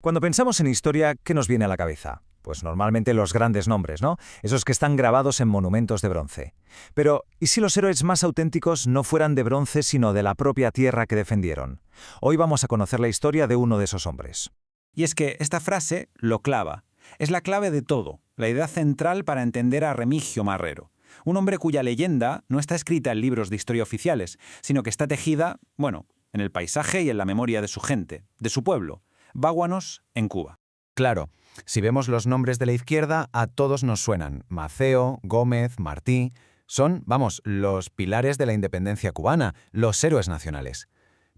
Cuando pensamos en historia, ¿qué nos viene a la cabeza? Pues normalmente los grandes nombres, ¿no? Esos que están grabados en monumentos de bronce. Pero, ¿y si los héroes más auténticos no fueran de bronce, sino de la propia tierra que defendieron? Hoy vamos a conocer la historia de uno de esos hombres. Y es que esta frase lo clava. Es la clave de todo, la idea central para entender a Remigio Marrero. Un hombre cuya leyenda no está escrita en libros de historia oficiales, sino que está tejida, en el paisaje y en la memoria de su gente, de su pueblo, Báguanos, en Cuba. Claro, si vemos los nombres de la izquierda, a todos nos suenan. Maceo, Gómez, Martí. Son, los pilares de la independencia cubana, los héroes nacionales.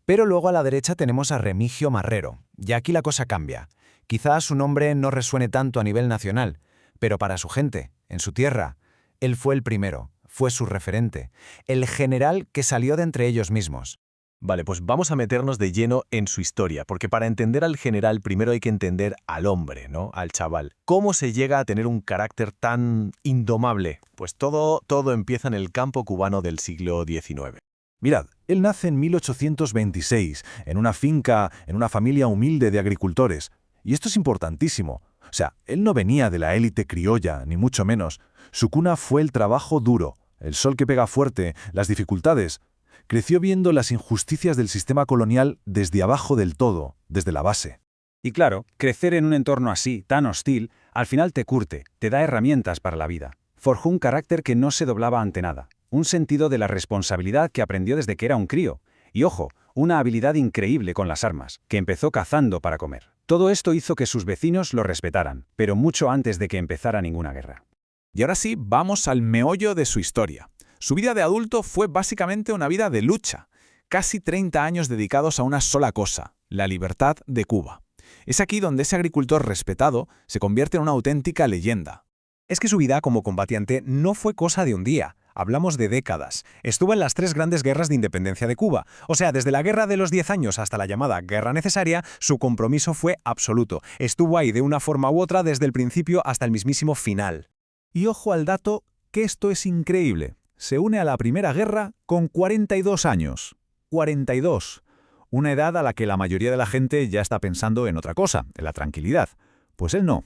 Pero luego a la derecha tenemos a Remigio Marrero, y aquí la cosa cambia. Quizás su nombre no resuene tanto a nivel nacional, pero para su gente, en su tierra, él fue el primero, fue su referente, el general que salió de entre ellos mismos. Vale, pues vamos a meternos de lleno en su historia, porque para entender al general primero hay que entender al hombre, ¿no? Al chaval. ¿Cómo se llega a tener un carácter tan indomable? Pues todo empieza en el campo cubano del siglo XIX. Mirad, él nace en 1826, en una finca, en una familia humilde de agricultores. Y esto es importantísimo. O sea, él no venía de la élite criolla, ni mucho menos. Su cuna fue el trabajo duro, el sol que pega fuerte, las dificultades. Creció viendo las injusticias del sistema colonial desde abajo del todo, desde la base. Y claro, crecer en un entorno así, tan hostil, al final te curte, te da herramientas para la vida. Forjó un carácter que no se doblaba ante nada, un sentido de la responsabilidad que aprendió desde que era un crío. Y ojo, una habilidad increíble con las armas, que empezó cazando para comer. Todo esto hizo que sus vecinos lo respetaran, pero mucho antes de que empezara ninguna guerra. Y ahora sí, vamos al meollo de su historia. Su vida de adulto fue básicamente una vida de lucha, casi 30 años dedicados a una sola cosa, la libertad de Cuba. Es aquí donde ese agricultor respetado se convierte en una auténtica leyenda. Es que su vida como combatiente no fue cosa de un día, hablamos de décadas. Estuvo en las 3 grandes guerras de independencia de Cuba, o sea, desde la Guerra de los 10 años hasta la llamada Guerra Necesaria, su compromiso fue absoluto. Estuvo ahí de una forma u otra desde el principio hasta el mismísimo final. Y ojo al dato, que esto es increíble. Se une a la Primera Guerra con 42 años. 42. Una edad a la que la mayoría de la gente ya está pensando en otra cosa, en la tranquilidad. Pues él no.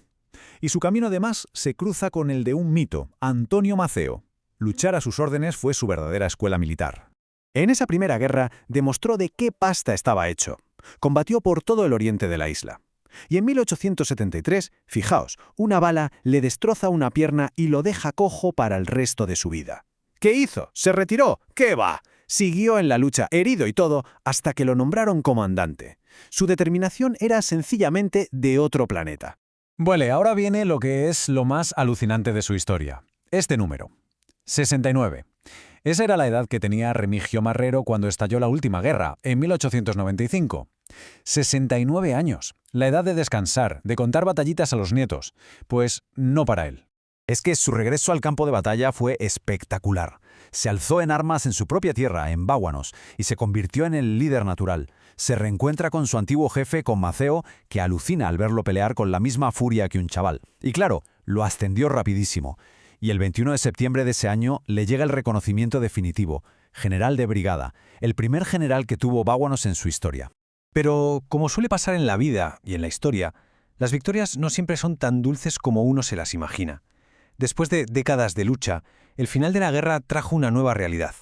Y su camino además se cruza con el de un mito, Antonio Maceo. Luchar a sus órdenes fue su verdadera escuela militar. En esa Primera Guerra demostró de qué pasta estaba hecho. Combatió por todo el oriente de la isla. Y en 1873, fijaos, una bala le destroza una pierna y lo deja cojo para el resto de su vida. ¿Qué hizo? ¿Se retiró? ¿Qué va? Siguió en la lucha, herido y todo, hasta que lo nombraron comandante. Su determinación era sencillamente de otro planeta. Vale, ahora viene lo que es lo más alucinante de su historia. Este número. 69. Esa era la edad que tenía Remigio Marrero cuando estalló la última guerra, en 1895. 69 años. La edad de descansar, de contar batallitas a los nietos. Pues no para él. Es que su regreso al campo de batalla fue espectacular. Se alzó en armas en su propia tierra, en Báguanos, y se convirtió en el líder natural. Se reencuentra con su antiguo jefe, con Maceo, que alucina al verlo pelear con la misma furia que un chaval. Y claro, lo ascendió rapidísimo. Y el 21 de septiembre de ese año le llega el reconocimiento definitivo, general de brigada, el primer general que tuvo Báguanos en su historia. Pero, como suele pasar en la vida y en la historia, las victorias no siempre son tan dulces como uno se las imagina. Después de décadas de lucha, el final de la guerra trajo una nueva realidad.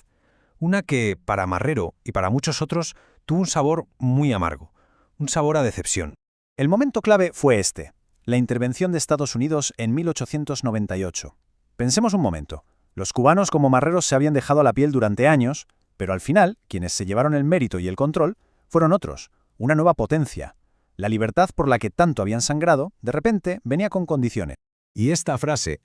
Una que, para Marrero y para muchos otros, tuvo un sabor muy amargo. Un sabor a decepción. El momento clave fue este, la intervención de Estados Unidos en 1898. Pensemos un momento. Los cubanos como Marrero se habían dejado la piel durante años, pero al final, quienes se llevaron el mérito y el control, fueron otros, una nueva potencia. La libertad por la que tanto habían sangrado, de repente, venía con condiciones. Y esta frase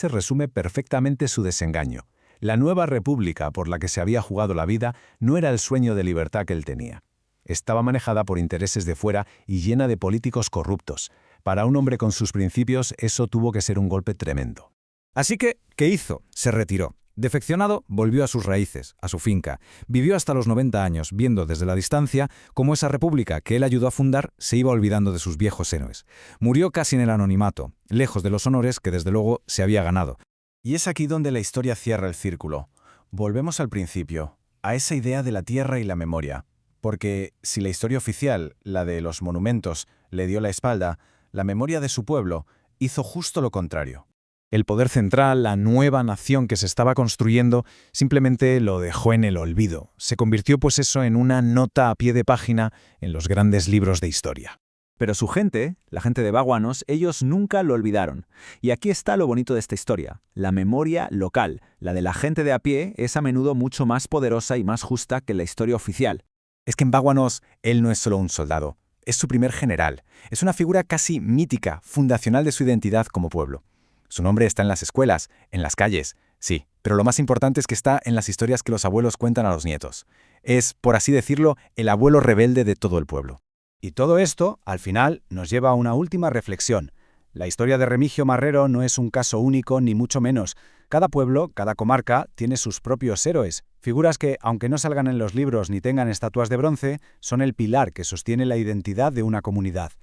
resume perfectamente su desengaño. La nueva república por la que se había jugado la vida no era el sueño de libertad que él tenía. Estaba manejada por intereses de fuera y llena de políticos corruptos. Para un hombre con sus principios, eso tuvo que ser un golpe tremendo. Así que, ¿qué hizo? Se retiró. Defeccionado, volvió a sus raíces, a su finca. Vivió hasta los 90 años, viendo desde la distancia cómo esa república que él ayudó a fundar se iba olvidando de sus viejos héroes. Murió casi en el anonimato, lejos de los honores que desde luego se había ganado. Y es aquí donde la historia cierra el círculo. Volvemos al principio, a esa idea de la tierra y la memoria. Porque si la historia oficial, la de los monumentos, le dio la espalda, la memoria de su pueblo hizo justo lo contrario. El poder central, la nueva nación que se estaba construyendo, simplemente lo dejó en el olvido. Se convirtió pues eso en una nota a pie de página en los grandes libros de historia. Pero su gente, la gente de Báguanos, ellos nunca lo olvidaron. Y aquí está lo bonito de esta historia. La memoria local, la de la gente de a pie, es a menudo mucho más poderosa y más justa que la historia oficial. Es que en Báguanos él no es solo un soldado, es su primer general. Es una figura casi mítica, fundacional de su identidad como pueblo. Su nombre está en las escuelas, en las calles, sí, pero lo más importante es que está en las historias que los abuelos cuentan a los nietos. Es, por así decirlo, el abuelo rebelde de todo el pueblo. Y todo esto, al final, nos lleva a una última reflexión. La historia de Remigio Marrero no es un caso único, ni mucho menos. Cada pueblo, cada comarca, tiene sus propios héroes, figuras que, aunque no salgan en los libros ni tengan estatuas de bronce, son el pilar que sostiene la identidad de una comunidad.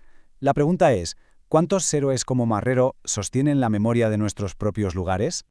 La pregunta es, ¿cuántos héroes como Marrero sostienen la memoria de nuestros propios lugares?